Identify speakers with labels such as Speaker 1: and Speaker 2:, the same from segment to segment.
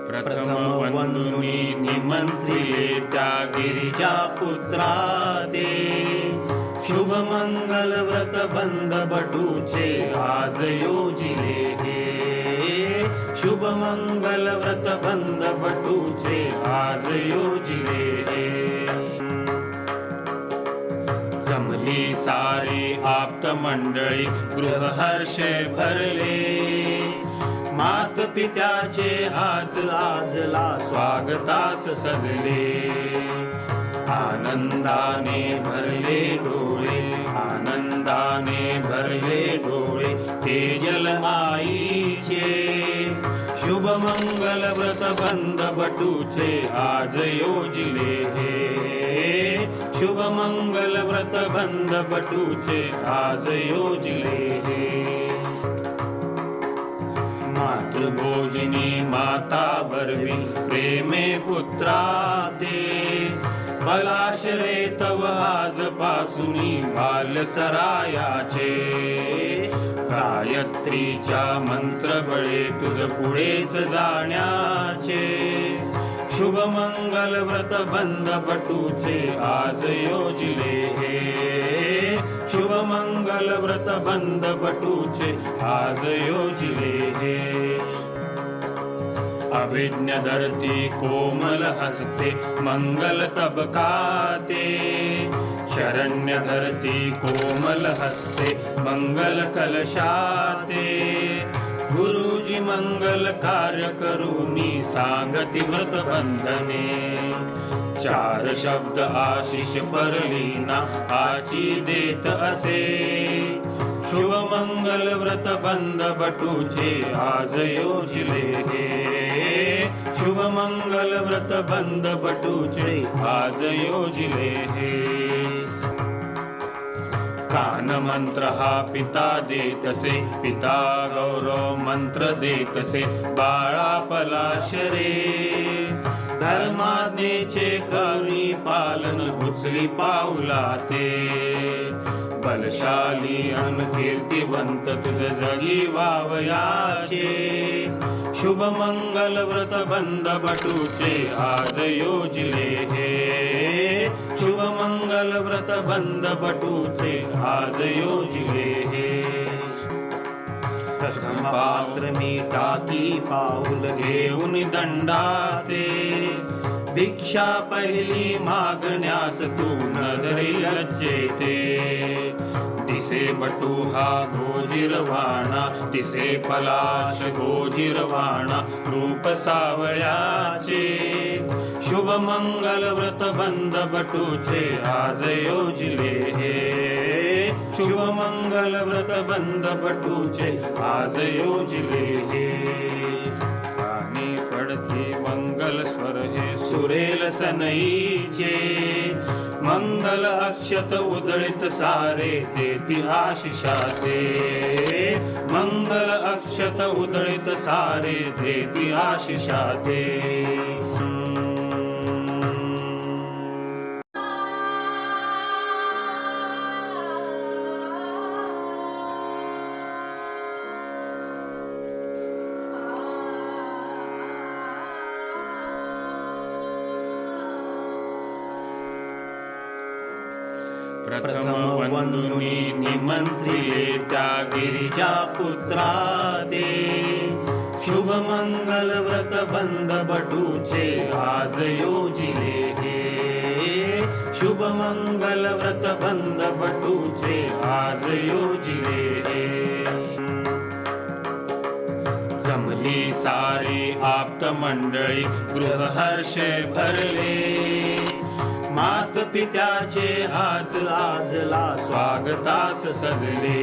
Speaker 1: प्रथम वंदुनी निमंत्रिले त्या गिरिजा पुत्रा ते शुभ मंगल व्रत बंद बटूचे आज योजिले हे शुभ मंगल व्रत बंद बटूचे आज योजिले हे जमली सारी आप्त मंडळी गृहहर्ष भरले मात पित्याचे हात आजला स्वागतास सजले आनंदाने भरले डोळे आनंदाने भरले डोळे तेजल आईचे शुभ मंगल व्रत बंद बटूचे आज योजिले हे शुभ मंगल व्रत बंद बटूचे आज योजिले हे मातृभोजिनी माता बरवी प्रेमे पुत्रा दे बलाशरे तव आज पासुनी बालसरायाचे गायत्रीच्या मंत्र बळे तुझ पुढेच जाण्याचे शुभ मंगल व्रत बंद बटूचे आज योजिले हे शुभ मंगल व्रत बंद बटूचे आज योजिले हे अभिज्ञ धरती कोमल हस्ते मंगल तबकाते शरण्य धरती कोमल हस्ते मंगल कलशाते गुरुजी मंगल कार्य करूनी सांगती व्रत बंधने चार शब्द आशिष परलीना आची देत असे शुभ मंगल व्रत बंद बटूचे आज योजिले हे शुभ मंगल व्रत बंद बटूचे आज योजिले हे कान मंत्र हा पिता देतसे पिता गौरव मंत्र देतसे बाळा पलाशरे धर्माज्ञेचे करी पालन उचली पाऊलाते बलशाली अन कीर्तिवंत तुझ जगी वावयाचे शुभ मंगल व्रत बंद बटूचे आज योजिले हे शुभ मंगल व्रत बंद बटूचे आज योजिले हे प्रथमाश्रमी टाकी पाऊल घेऊन दंडाते भिक्षा पहिली मागण्यास तू न धरी लज्जेते दिसे बटू हा गोजिरवाणा दिसे पलाश गोजिरवाणा रूप सावळ्याचे शुभ मंगल व्रत बंद बटूचे आज योजिले हे शुभ मंगल व्रत बंद बटूचे आज योजिले हे कानी पडते मंगल स्वर हे सुरेल सनईचे मंगल अक्षत उधळीत सारे देती आशिषाते मंगल अक्षत उधळीत सारे देती आशिषाते प्रथम वंदुनी निमंत्रिले त्या गिरिजा पुत्रा ते शुभ मंगल व्रत बंद बटूचे आज योजिले हे शुभ मंगल व्रत बंद बटूचे आज योजिले हे जमली सारी आप्त मंडळी गृहहर्ष भरले मात पित्याचे हात आजला स्वागतास सजले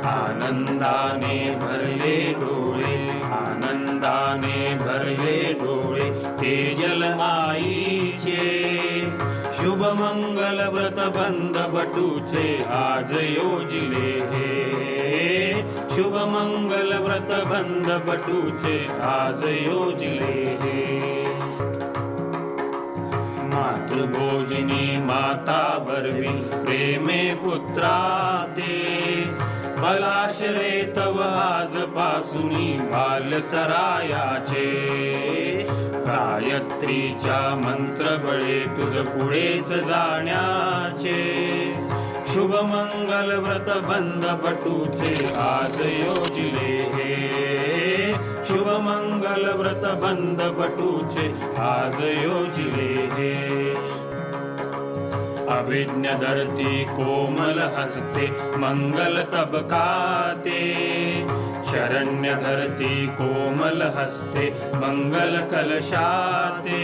Speaker 1: आनंदाने भरले डोळे आनंदाने भरले डोळे तेजल आईचे शुभ मंगल व्रत बंद बटूचे आज योजिले हे शुभ मंगल व्रत बंद बटूचे आज योजिले हे मातृभोजिनी माता बरवी प्रेमे पुत्रा दे पलाशरे तव आजपासूनी बालसरायाचे गायत्रीच्या मंत्रबळे तुझ पुढेच जाण्याचे शुभ मंगल व्रत बंद बटूचे आज योजिले हे शुभ मंगल व्रत बंद बटूचे आज योजिले हे अभिज्ञ धरती कोमल हस्ते मंगल तबकाते शरण्य धरती कोमल हस्ते मंगल कलशाते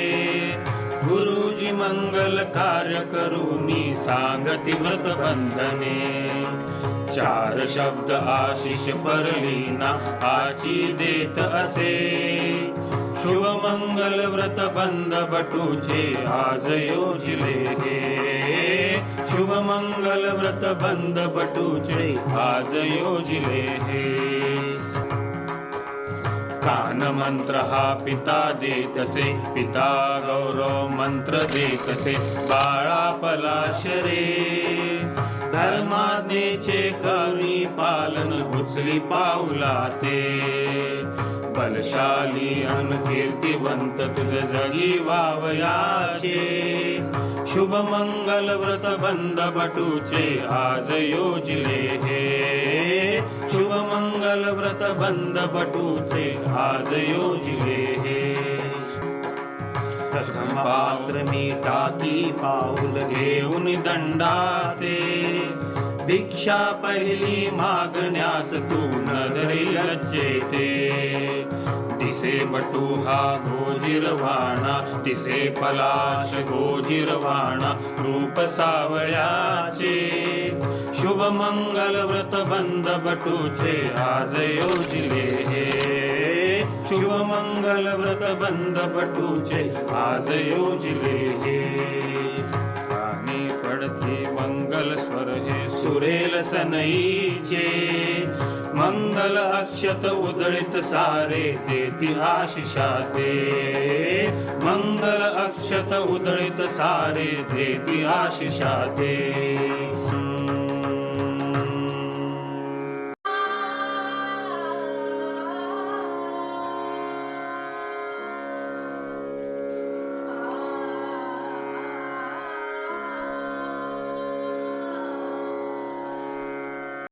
Speaker 1: गुरुजी मंगल कार्य करूनी सांगती व्रत बंधने चार शब्द आशिष परलीना आची देत असे शुभ मंगल व्रत बंद बटूचे आज योजिले हे शुभ मंगल व्रत बंद बटूचे आज योजिले हे कान मंत्र हा पिता देतसे पिता गौरव मंत्र देतसे बाळा पलाशरे धर्माज्ञेचे करुणी पालन उचली पाऊलाते बलशाली अन कीर्तिवंत तुझ जगी वावयाचे शुभ मंगल व्रत बंद बटूचे आज योजिले हे शुभ मंगल व्रत बंद बटूचे आज योजिले हे प्रथमास्त्र मी टाकी पाऊल घेऊन दंडाते भिक्षा पहिली मागण्यास तू न धरी लज्जेते दिसे बटू हा गोजिरवाणा दिसे पलाश गोजिरवाणा रूप सावळ्याचे शुभ मंगल व्रत बंद बटूचे आज योजिले हे शुभ मंगल व्रत बंद बटूचे आज योजिले हे कानी पडते मंगल स्वर हे सुरेल सनईचे मंगल अक्षत उधळीत सारे देती आशिषाते मंगल अक्षत उधळीत सारे देती आशिषाते